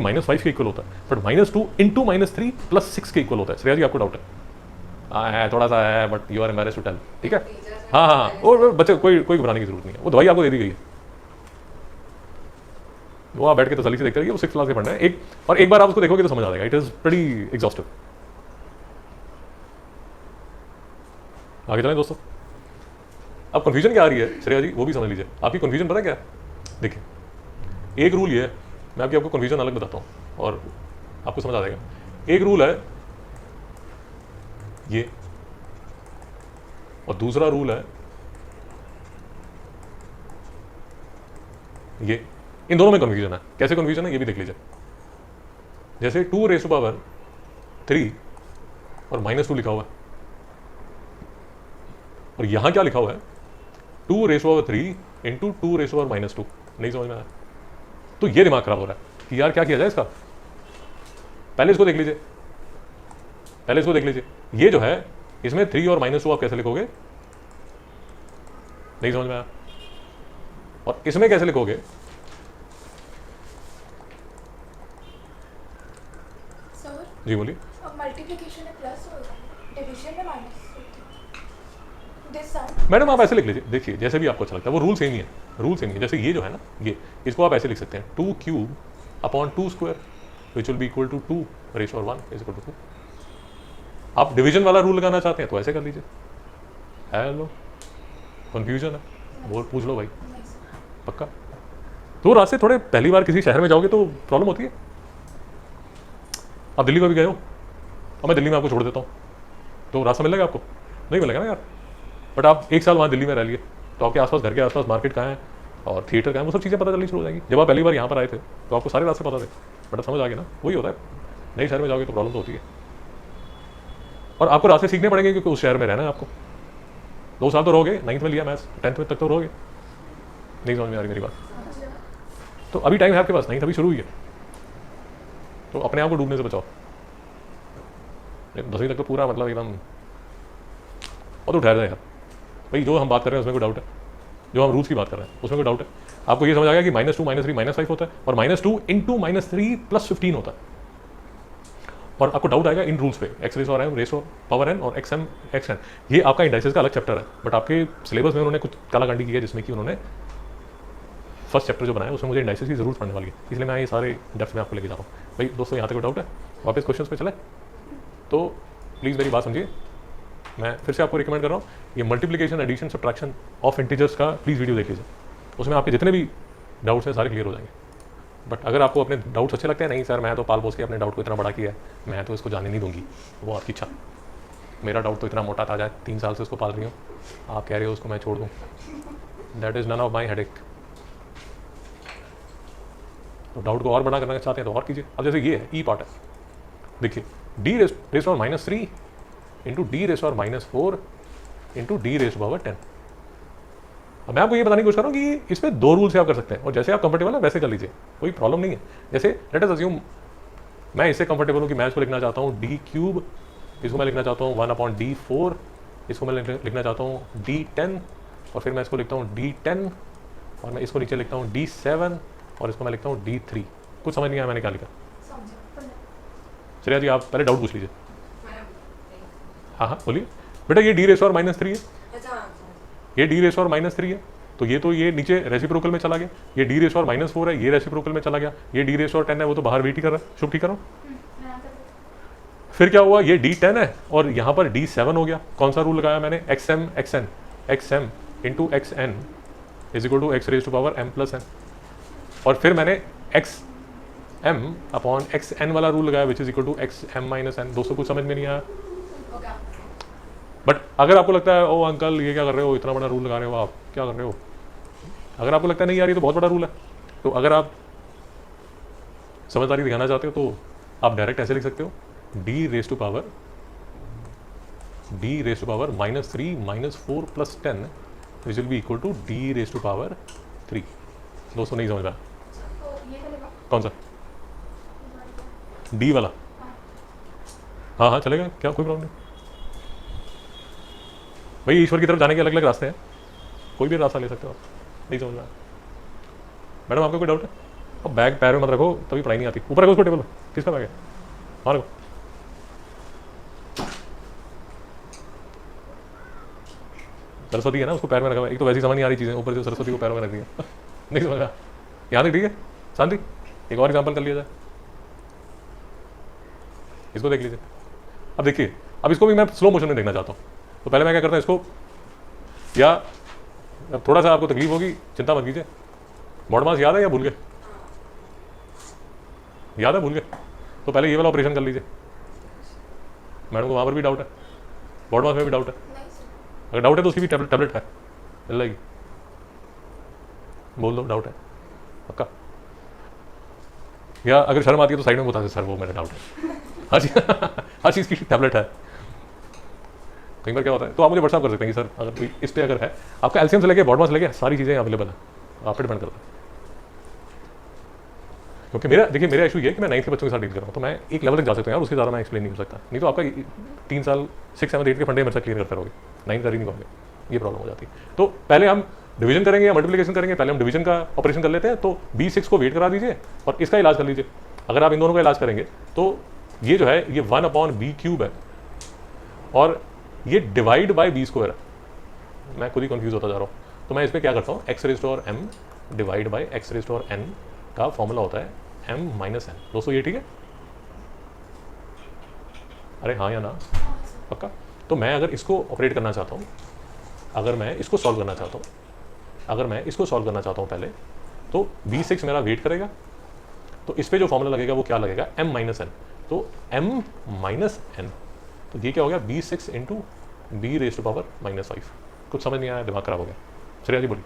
-5 के इक्वल होता है, बट -2 इंटू -3 + 6 के इक्वल होता है। श्रेया जी आपको डाउट है? है, थोड़ा सा है, but you are embarrassed to tell. ठीक है, हाँ हाँ, और बच्चे कोई घबराने की जरूरत नहीं है, वो दवाई आपको दे दी गई है, वो आप बैठ के तसल्ली से देखते रहिए। वो 6th क्लास के पढ़ना है एक बार आप उसको देखोगे तो समझ आ जाएगा। It is pretty exhaustive. आगे चलें दोस्तों। अब कन्फ्यूजन क्या आ रही है श्रेया जी, वो भी समझ लीजिए। आपकी कन्फ्यूजन पता है क्या है? देखिए, एक रूल ये है, मैं आपको कन्फ्यूजन अलग बताता हूँ और आपको समझ आ जाएगा। एक रूल है ये, और दूसरा रूल है ये। इन दोनों में कन्फ्यूजन है। कैसे कन्फ्यूजन है ये भी देख लीजिए। जैसे 2⁻³ और -2 लिखा हुआ है, और यहां क्या लिखा हुआ है? 2⁻³ इंटू 2⁻²। नहीं समझ में आया? तो ये दिमाग खराब हो रहा है कि यार क्या किया जाए इसका। पहले इसको देख लीजिए, ये जो है इसमें 3 और -2 आप कैसे लिखोगे? नहीं समझ में आया? और इसमें कैसे लिखोगे? जी बोलिए। मल्टीप्लिकेशन में प्लस होगा, डिवीजन में माइनस। मैडम आप ऐसे लिख लीजिए, देखिए जैसे भी आपको अच्छा लगता है, वो रूल सेम ही है, जैसे ये जो है ना, ये इसको आप ऐसे लिख सकते हैं 2³ which will be equal to 2⁻1 is equal to 2। आप डिवीजन वाला रूल लगाना चाहते हैं तो ऐसे कर लीजिए। हेलो, कंफ्यूजन है वो पूछ लो भाई, पक्का? तो रास्ते थोड़े, पहली बार किसी शहर में जाओगे तो प्रॉब्लम होती है। आप दिल्ली में भी गए हो और मैं दिल्ली में आपको छोड़ देता हूँ, तो रास्ता मिलेगा आपको? नहीं मिलेगा ना यार। बट आप 1 साल वहाँ दिल्ली में रह लिए तो आपके आसपास, घर के आसपास मार्केट कहाँ है और थिएटर कहाँ है, वो सब चीज़ें पता चलनी शुरू हो जाएंगी। जब आप पहली बार यहाँ पर आए थे तो आपको सारे रास्ते पता थे, बट अब समझ आ गया ना, वही होता है। नए शहर में जाओगे तो प्रॉब्लम तो होती है, और आपको रास्ते सीखने पड़ेंगे क्योंकि उस शहर में रहना है आपको। 2 साल तो रहोगे, 9th में लिया मैथ्स, 10th में तक तो रहोगे। नहीं समझ में आ रही मेरी बात? तो अभी टाइम है आपके पास, 9th अभी शुरू हुई है, तो अपने आप को डूबने से बचाओ। 10वीं तक तो पूरा मतलब एकदम, और तो ठहर जाए यार भाई, जो हम बात कर रहे हैं उसमें कोई डाउट है? जो हम रूल्स की बात कर रहे हैं उसमें कोई डाउट है? आपको ये समझ आ गया कि -2 -3 -5 होता है, और -2 इंटू -3 + 15 होता है। और आपको डाउट आएगा इन रूल्स पे, x⁻m⁻n और xn। ये आपका इंडाइसेस का अलग चैप्टर है, बट आपके सिलेबस में उन्होंने कुछ कालाकांडी की है, जिसमें कि उन्होंने फर्स्ट चैप्टर जो बनाया उसमें मुझे इंडाइसेस की जरूरत पड़ने वाली है, इसलिए मैं ये सारे डेप्थ में आपको लेके जा रहा हूँ। भाई दोस्तों, यहाँ तक कोई डाउट है? वापस क्वेश्चन पे चले तो प्लीज़ मेरी बात समझिए। मैं फिर से आपको रिकमेंड कर रहा हूँ, ये multiplication, addition, subtraction of integers का प्लीज़ वीडियो देख लीजिए। उसमें आपके जितने भी डाउट्स हैं सारे क्लियर हो जाएंगे। बट अगर आपको अपने डाउट्स अच्छे लगते हैं, नहीं सर मैं तो पाल पोस के अपने डाउट को इतना बड़ा किया है, मैं तो इसको जाने नहीं दूंगी, वो आपकी इच्छा। मेरा डाउट तो इतना मोटा था, 3 साल से उसको पाल रही हूँ, आप कह रहे हो उसको मैं छोड़ दूँ, that is none of my headache. तो डाउट को और बड़ा करना चाहते हैं तो और कीजिए। अब जैसे ये है, ई पार्ट है, देखिए d⁻³ into d⁻⁻4 into d⁻10। अब मैं आपको ये बताने की कोशिश कर रहा हूँ कि इसमें 2 रूल से आप कर सकते हैं, और जैसे आप कंफर्टेबल है वैसे कर लीजिए, कोई प्रॉब्लम नहीं है। जैसे लेट अस अज्यूम मैं इससे कंफर्टेबल हूँ कि मैं इसको लिखना चाहता हूँ d³, इसको मैं लिखना चाहता हूँ 1/d4, इसको मैं लिखना चाहता हूँ d10, और फिर मैं इसको लिखता हूँ d10, और मैं इसको नीचे लिखता हूँ d7, और इसको मैं लिखता हूँ d3। कुछ समझ नहीं आया मैंने क्या लिखा? चलिए जी, आप पहले डाउट पूछ लीजिए। हाँ हाँ बोलिए बेटा, ये d⁻³ है, ये d⁻³ है, तो ये नीचे रेसिप्रोकल में चला गया, ये डी रेस और -4 है, ये रेसिप्रोकल में चला गया, ये डी रेस और 10 है, वो तो बाहर वेट ही कर रहा है। शुभ ठीक कर रहा हूँ। मैं आंसर देती फिर क्या हुआ, ये D10 है और यहाँ पर D7 हो गया। कौन सा रूल लगाया मैंने, XM into XN is equal to x raise to power m plus n, और फिर मैंने XM अपॉन XN वाला रूल लगाया which is equal to XM minus n। दोस्तों कुछ समझ में नहीं आया, Okay. बट अगर आपको लगता है ओ अंकल ये क्या कर रहे हो, इतना बड़ा रूल लगा रहे हो, आप क्या कर रहे हो, अगर आपको लगता है नहीं यार ये तो बहुत बड़ा रूल है, तो अगर आप समझदारी दिखाना चाहते हो तो आप डायरेक्ट ऐसे लिख सकते हो, d raise to power -3 -4 plus 10 which will be equal to d raise to power 3। दोस्तों नहीं समझ रहा तो ये चलेगा? कौन सा, डी वाला? हाँ हाँ चलेगा, क्या कोई प्रॉब्लम नहीं भाई, ईश्वर की तरफ जाने के अलग अलग रास्ते हैं, कोई भी रास्ता ले सकते हो आप। नहीं समझ रहा मैडम, आपका कोई डाउट है? अब बैग पैर में मत रखो, तभी पढ़ाई नहीं आती। ऊपर रखो उसको, टेबल पे। किसका बैग है, वहाँ रखो। सरस्वती है ना, उसको पैर में रखा हुआ है। एक तो वैसी समझ नहीं आ रही चीज़ें, ऊपर से सरस्वती को पैरों में रख दिया। नहीं समझ रहा, यहाँ तक ठीक है शांति। एक और एग्जाम्पल कर लिया जाए, इसको देख लीजिए। अब देखिए, अब इसको भी मैं स्लो मोशन में देखना चाहता हूँ, तो पहले मैं क्या करता हूँ इसको, या अब थोड़ा सा आपको तकलीफ होगी, चिंता मत कीजिए। बॉड मास याद है या भूल गए? याद है, भूल गए? तो पहले ये वाला ऑपरेशन कर लीजिए। मैडम को वहाँ पर भी डाउट है, बॉड मास में भी डाउट है। नहीं सर। अगर डाउट है तो उसकी भी टैबलेट है, मिल जाएगी। बोल दो डाउट है पक्का, या अगर शर्म आती है तो साइड में बता दे सर वो मेरा डाउट है। हर चीज़ की टैबलेट है। कई बार क्या होता है, तो आप मुझे व्हाट्सअप कर सकते हैं कि सर अगर कोई इस पे अगर है, आपका एलसीएम से लेके बॉड मास लेके सारी चीज़ें अवेलेबल है, आप पे डिपेंड करता है। क्योंकि मेरा देखिए, मेरा इशू ये है कि मैं 9th के बच्चों के साथ डील कर रहा हूँ, तो मैं एक लेवल तक जा सकता हूँ यार, उसके ज़्यादा मैं एक्सप्लेन नहीं कर सकता। नहीं तो आपका 3 साल 6, 7, 8 के फंडे मेरे साथ क्लियर करते रहोगे, 9 कर ही नहीं पाओगे, ये प्रॉब्लम हो जाती है। तो पहले हम डिवीजन करेंगे या मल्टीप्लिकेशन करेंगे, पहले हम डिवीजन का ऑपरेशन कर लेते हैं। तो B6 को वेट करा दीजिए और इसका इलाज कर लीजिए। अगर आप इन दोनों का इलाज करेंगे तो ये जो है ये 1/b³ है और ये डिवाइड बाय b² है। मैं खुद ही कंफ्यूज होता जा रहा हूँ, तो मैं इसमें क्या करता हूँ, x raise to power m divide by x raise to power n का फॉर्मूला होता है m माइनस n। दोस्तों ये ठीक है? अरे हाँ या ना, पक्का? तो मैं अगर इसको ऑपरेट करना चाहता हूँ, अगर मैं इसको सॉल्व करना चाहता हूँ, पहले तो B6 मेरा वेट करेगा, तो इस पे जो फॉर्मूला लगेगा वो क्या लगेगा, m माइनस n। तो m माइनस n, तो ये क्या हो गया, B6 into b raise to power -5। कुछ समझ नहीं आया, दिमाग खराब हो गया। श्रेया जी बोलिए,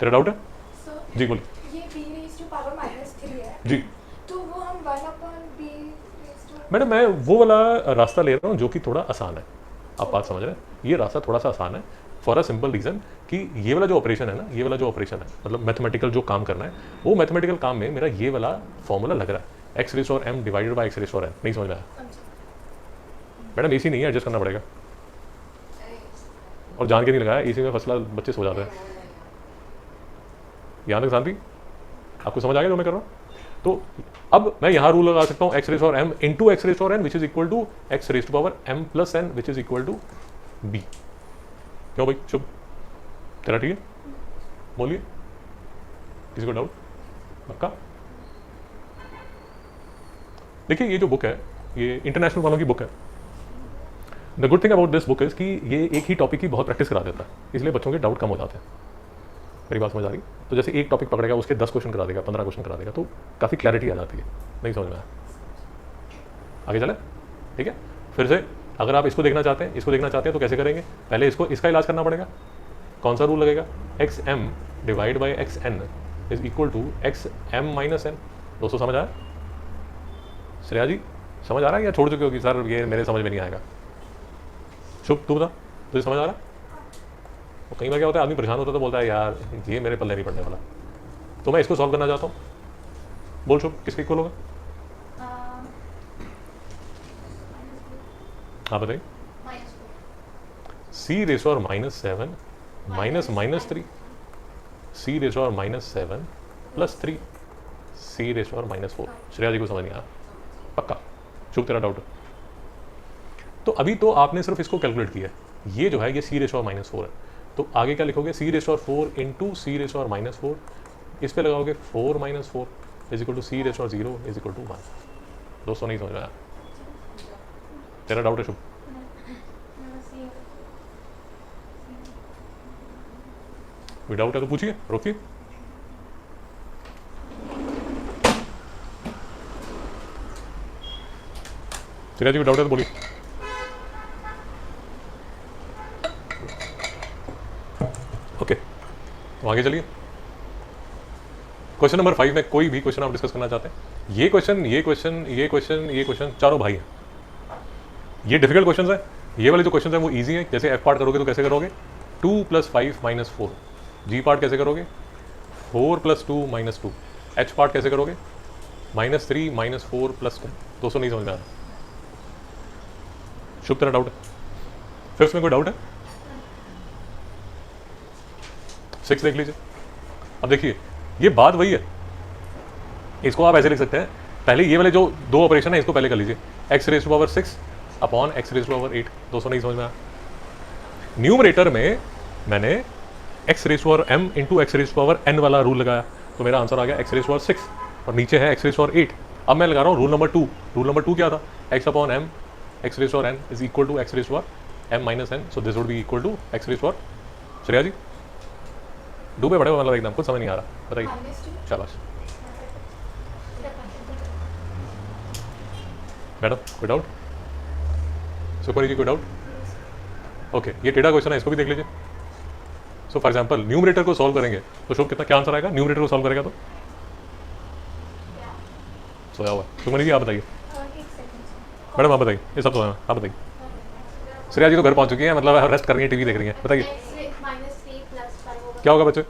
तेरा डाउट है? सर जी बोलिए। ये b raised to power -3 है, जी तो वो हम 1/b raised to मैडम, मैं वो वाला रास्ता ले रहा हूँ जो कि थोड़ा आसान है। आप बात समझ रहे हैं, ये रास्ता थोड़ा सा आसान है फॉर अ सिंपल रीज़न कि ये वाला जो ऑपरेशन है ना, ये वाला जो ऑपरेशन है, मतलब मैथमेटिकल जो काम करना है, वो मैथमेटिकल काम में मेरा ये वाला फॉर्मूला लग रहा है, x raise to power m divided by x raise to power n। नहीं समझ में आया मैडम? एसी नहीं है, एडजस्ट करना पड़ेगा, और जान के नहीं लगाया, एसी में फसला बच्चे सो जाते हैं। यहाँ तक शांति, आपको समझ आ गया जो मैं कर रहा हूँ? तो अब मैं यहाँ रूल लगा सकता हूँ, x raise to power m into x raise to power n which is equal to x raise to power m plus n which is equal to b। क्यों भाई शुभ, तेरा ठीक है? बोलिए, किसी को डाउट? पक्का? देखिए ये जो बुक है, ये इंटरनेशनल वालों की बुक है। The good thing about this book is कि ये एक ही टॉपिक की बहुत प्रैक्टिस करा देता है, इसलिए बच्चों के डाउट कम हो जाते हैं। मेरी बात समझ आ रही? तो जैसे एक टॉपिक पकड़ेगा, उसके 10 क्वेश्चन करा देगा, 15 क्वेश्चन करा देगा, तो काफ़ी क्लैरिटी आ जाती है। नहीं समझ में आया? आगे चले, ठीक है? फिर से अगर आप इसको देखना चाहते हैं, तो कैसे करेंगे? पहले इसका इलाज करना पड़ेगा। कौन सा रूल लगेगा? XM divide by XN is equal to XM minus n। दोस्तों समझ आया? श्रेया जी समझ आ रहा है या छोड़ चुके हो कि सर ये मेरे समझ में नहीं आएगा? शुभ तू बता, तुझे समझ आ रहा है? तो कई बार क्या होता है, आदमी परेशान होता है तो बोलता है यार ये मेरे पल्ले नहीं पड़ने वाला, तो मैं इसको सॉल्व करना चाहता हूँ। बोल शुभ, किसके इक्वल होगा? हाँ बताइए। c raise to power -7 -3 c raise to power -7 plus 3 c raise to power -4। Shreya ji को समझ नहीं आया? पक्का? शुभ तेरा डाउट है? तो अभी तो आपने सिर्फ इसको कैलकुलेट किया है, ये जो है ये सी रेशो और माइनस 4 है, तो आगे क्या लिखोगे, सी रेशो और 4 इंटू सी रेशो और माइनस 4, इस पे लगाओगे 4 minus 4 is equal to C रेशो और 0 इज इक्वल टू 1। दोस्तों नहीं समझ में आया? तेरा डाउट है शुभ? कोई डाउट है तो पूछिए, रोकिए। श्रेया जी को डाउट है तो बोलिए। ओके, तो आगे चलिए। क्वेश्चन नंबर 5 में कोई भी क्वेश्चन आप डिस्कस करना चाहते हैं? ये क्वेश्चन, ये क्वेश्चन, ये क्वेश्चन, ये क्वेश्चन, चारों भाई हैं। ये डिफिकल्ट क्वेश्चन है। ये वाले जो क्वेश्चन है वो इजी है। जैसे एफ पार्ट करोगे तो कैसे करोगे, 2 + 5 - 4। जी पार्ट कैसे करोगे, 4 + 2 - 2। एच पार्ट कैसे करोगे, -3 - 4 + 10। दोस्तों नहीं समझ में आ रहा? शुभ तेरा डाउट है? फिफ्थ में कोई डाउट है? 6 देख लीजिए। अब देखिए ये बात वही है, इसको आप ऐसे लिख सकते हैं, पहले ये वाले जो दो ऑपरेशन है इसको पहले कर लीजिए, x⁻6 अपॉन x⁻8। दोस्तों नहीं समझ में आया? न्यूमरेटर में मैंने x⁻m इंटू x⁻n वाला रूल लगाया, तो मेरा आंसर आ गया x⁻6 और नीचे है x⁻8। अब मैं लगा रहा हूँ रूल नंबर 2। रूल नंबर 2 क्या था, x/m x⁻n is equal to x⁻m - n, so this would be equal to x⁻। Shreya ji डूबे पड़े हो, मतलब एकदम कुछ समझ नहीं आ रहा, बताइए। शाबाश मैडम, कोई डाउट? सुपरी जी कोई डाउट? ओके, ये टेढ़ा क्वेश्चन है, इसको भी देख लीजिए। सो फॉर एग्जांपल न्यूमरेटर को सॉल्व करेंगे तो शुभ कितना क्या आंसर आएगा, न्यूमरेटर को सॉल्व करेगा तो? सोया हुआ सुमन जी, आप बताइए। मैडम आप बताइए, ये सब सोया, आप बताइए। श्रेया जी तो घर पहुंच चुकी है, मतलब रेस्ट कर रही है, टीवी देख रही है, बताइए क्या होगा बच्चे? 2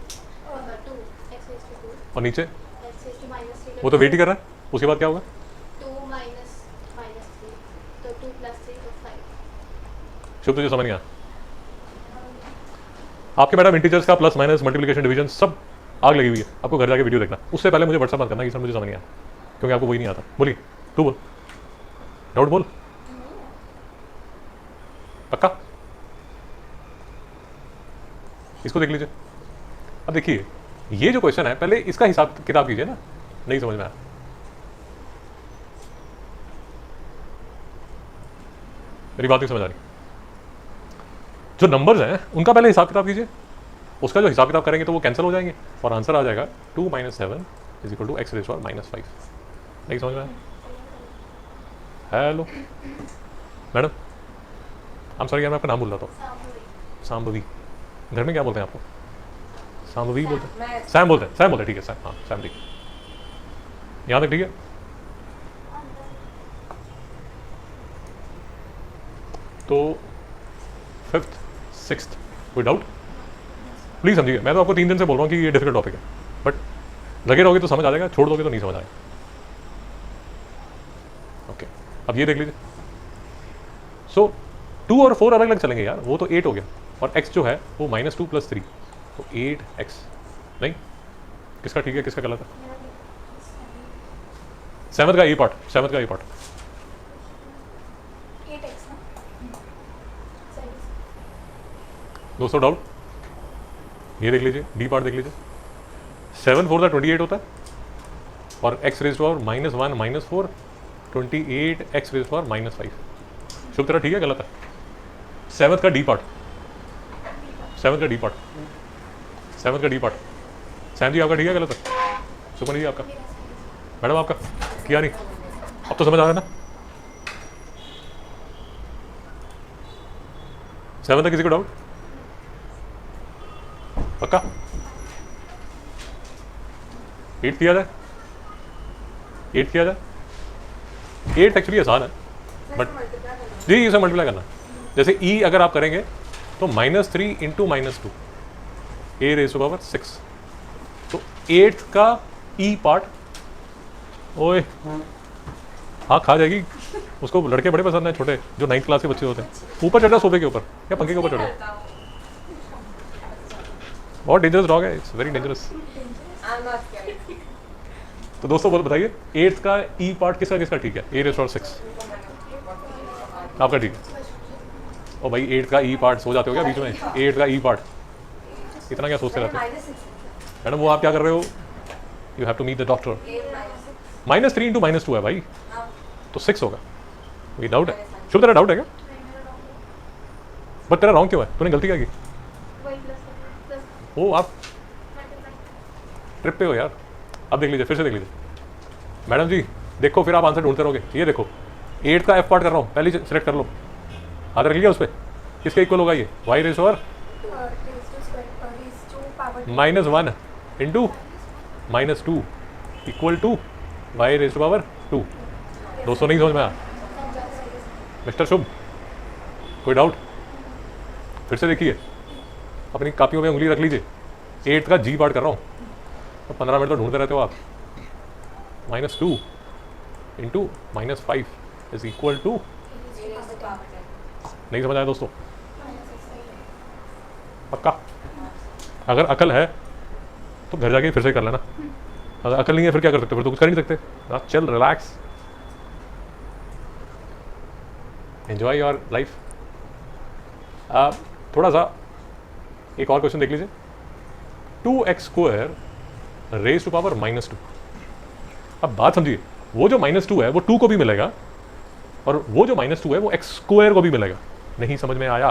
और नीचे x⁻3 वो तो वेट ही कर रहा है, उसके बाद क्या होगा? 2 - -3 तो 2 + 3 तो 5। शुभ तुझे समझ नहीं आया? आपके मैडम इंटीजर्स का प्लस माइनस मल्टीप्लिकेशन डिवीजन सब आग लगी हुई है, आपको घर जाके वीडियो देखना। उससे पहले मुझे व्हाट्सएप मत करना कि सर मुझे समझ नहीं आया, क्योंकि आपको वही नहीं आता। बोलिए, तू बोल, डाउट बोल, पक्का? इसको देख लीजिए। अब देखिए ये जो क्वेश्चन है, पहले इसका हिसाब किताब कीजिए ना, नहीं समझ में आया? मेरी बात नहीं समझ आ रही? जो नंबर्स हैं उनका पहले हिसाब किताब कीजिए, उसका जो हिसाब किताब करेंगे तो वो कैंसिल हो जाएंगे और आंसर आ जाएगा 2 - 7 इज इक्वल टू x⁻5। नहीं समझ में आया? Hello madam, I am sorry यार, मैं आपका नाम भूल रहा था। सांभवी, घर में क्या बोलते हैं आपको? सांभवी बोलते हैं? सैम बोलते हैं, सैम बोलते हैं, ठीक है सैम, हाँ सैम, ठीक है, यहाँ तक ठीक है। तो 5th 6th कोई डाउट? प्लीज समझिए, मैं तो आपको 3 दिन से बोल रहा हूँ कि ये डिफिकल्ट टॉपिक है, बट लगे रहोगे तो समझ आ जाएगा, छोड़ दोगे तो नहीं समझ आएगा। ओके, अब ये देख लीजिए। सो 2 और 4 अलग अलग चलेंगे यार, वो तो 8 हो गया, और x जो है वो -2 + 3, तो 8x। नहीं, किसका ठीक है किसका गलत है? 7th का ए पार्ट, 7th का ए पार्ट। 8x ना? दोस्तों डाउट? ये देख लीजिए, डी पार्ट देख लीजिए। 7 4 का 28 होता है, और x⁻1 - 4 28 x⁻5। शुभ तेरा ठीक है गलत है? 7th का डी पार्ट, 7th का डी पार्ट, 7th का डी पार्ट। सैम जी आपका ठीक है गलत है? सुमन जी आपका? मैडम आपका किया नहीं? अब तो समझ आ रहा है ना? 7th तक किसी को डाउट? पक्का? 8 किया जाए? 8 किया जाए? 8 एक्चुअली आसान है, बट जी इसे मल्टीप्लाई करना। जैसे ई अगर आप करेंगे तो -3 × -2 a⁻6, तो 8 का ई पार्ट, ओए हाँ खा जाएगी, उसको लड़के बड़े पसंद है, छोटे जो 9th क्लास के बच्चे होते हैं। ऊपर चढ़ रहा सोफे के ऊपर या पंखे के ऊपर चढ़ रहा, बहुत डेंजरस डॉग है, इट्स वेरी डेंजरस। तो दोस्तों बताइए 8th का ई पार्ट किसका किसका ठीक है? a⁻6 आपका ठीक है, और भाई 8 का ई पार्ट सो जाते हो क्या बीच में? 8 का ई पार्ट इतना क्या सोचते रहते हो? मैडम वो आप क्या कर रहे हो? You have to meet the doctor. -3 into -2 है भाई, तो 6 होगा। ये डाउट है शुभ, तेरा डाउट है क्या? बट तेरा रॉन्ग क्यों है? तूने गलती क्या की? वही प्लस ओ आप ट्रिप पे हो यार। अब देख लीजिए, फिर से देख लीजिए मैडम जी, देखो फिर आप आंसर ढूंढते रहोगे। ये देखो 8 का एफ पार्ट कर रहा हूँ, पहले सिलेक्ट कर लो, हाथ रख लिया उस पर। किसके इक्वल होगा ये? y raise over -1 into -2 equal to y raise to power 2। दोस्तों नहीं समझ में आया? मिस्टर शुभ कोई डाउट? फिर से देखिए, अपनी कापियों में उंगली रख लीजिए। 8 का जी पार्ट कर रहा हूँ, तो 15 मिनट तो ढूंढते रहते हो आप। -2 इंटू -5 इज इक्वल टू, नहीं समझ आया दोस्तों? पक्का? अगर अकल है तो घर जाके फिर से कर लेना, अगर अकल नहीं है फिर क्या कर सकते? फिर तो कुछ कर नहीं सकते। चल रिलैक्स, एंजॉय योर लाइफ। थोड़ा सा एक और क्वेश्चन देख लीजिए। 2x² raise to power -2। अब बात समझिए, वो जो -2 है वो 2 को भी मिलेगा, और वो जो -2 है वो x² को भी मिलेगा। नहीं समझ में आया?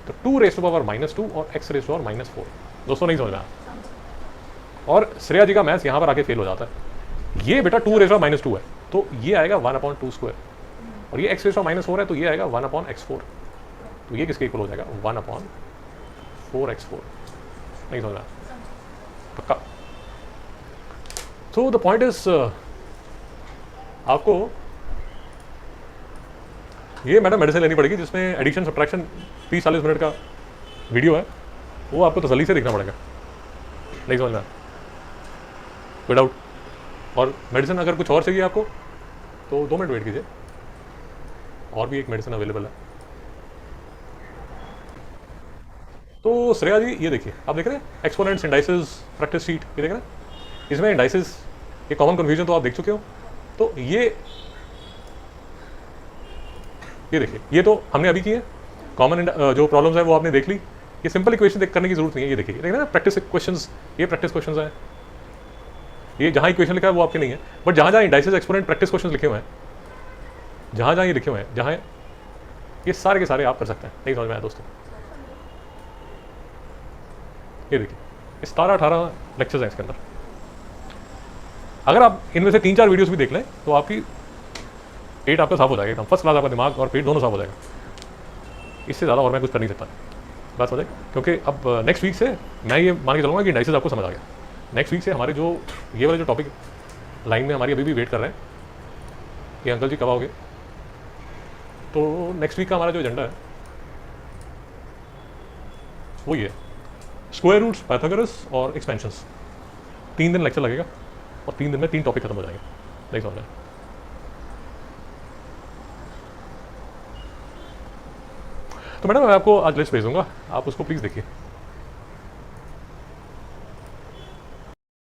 तो 2 रेज टू पावर -2 और x रेज टू पावर -4। दोस्तों नहीं समझ में आया? और श्रेया जी का मैथ्स यहाँ पर आके फेल हो जाता है। ये बेटा 2 रेज टू पावर -2 है, तो ये आएगा 1/2², और ये x रेज टू पावर -4 है, तो ये आएगा 1/x4। तो ये किसके इक्वल हो जाएगा? 1/4x4। नहीं समझ में आया? पक्का? तो द पॉइंट इज, आपको ये मैडम मेडिसिन लेनी पड़ेगी जिसमें एडिशन सब्ट्रैक्शन 30-40 मिनट का वीडियो है, वो आपको तसल्ली से देखना पड़ेगा। नहीं समझ में आया? कोई डाउट? और मेडिसिन अगर कुछ और चाहिए आपको तो 2 मिनट वेट कीजिए, और भी एक मेडिसिन अवेलेबल है। तो श्रेया जी ये देखिए, आप देख रहे हैं एक्सपोनेंट्स इंडाइसेस प्रैक्टिस शीट, ये देख रहे हैं? इसमें इंडाइसेस ये कॉमन कन्फ्यूजन तो आप देख चुके हो। तो ये देखिए, ये तो हमने अभी की है। कॉमन जो प्रॉब्लम्स हैं वो आपने देख ली। ये सिंपल इक्वेशन करने की जरूरत नहीं है। ये देखिए, देख रहे हैं प्रैक्टिस क्वेश्चंस, ये प्रैक्टिस क्वेश्चंस हैं। ये जहाँ इक्वेशन लिखा है वो आपके नहीं है, बट जहाँ जहाँ इंडाइसेस एक्सपोनेंट प्रैक्टिस क्वेश्चंस लिखे हुए हैं, जहाँ जहाँ ये लिखे हुए हैं, जहाँ ये सारे के सारे आप कर सकते हैं। नहीं समझ में आया दोस्तों? ये देखिए, 17-18 लेक्चर्स हैं इसके अंदर। अगर आप इनमें से 3-4 वीडियोस भी देख लें तो आपकी पेट आपका साफ हो जाएगा एकदम फर्स्ट क्लास, आपका दिमाग और पेट दोनों साफ हो जाएगा। इससे ज़्यादा और मैं कुछ कर नहीं सकता, बात समझे? क्योंकि अब नेक्स्ट वीक से मैं ये मान के चलूँगा कि इंडाइसेस आपको समझ आ गया। नेक्स्ट वीक से हमारे जो ये वाले जो टॉपिक लाइन में हमारी अभी भी वेट कर रहे हैं, ये अंकल जी कब आओगे, तो नेक्स्ट वीक का हमारा जो एजेंडा है वो ये स्क्वायर रूट्स, पाइथागोरस और एक्सपेंशंस। 3 दिन लेक्चर लगेगा और 3 दिन में 3 टॉपिक खत्म हो जाएंगे। नहीं समझ में? तो मैडम मैं आपको आज लिस्ट भेज दूंगा, आप उसको प्लीज़ देखिए।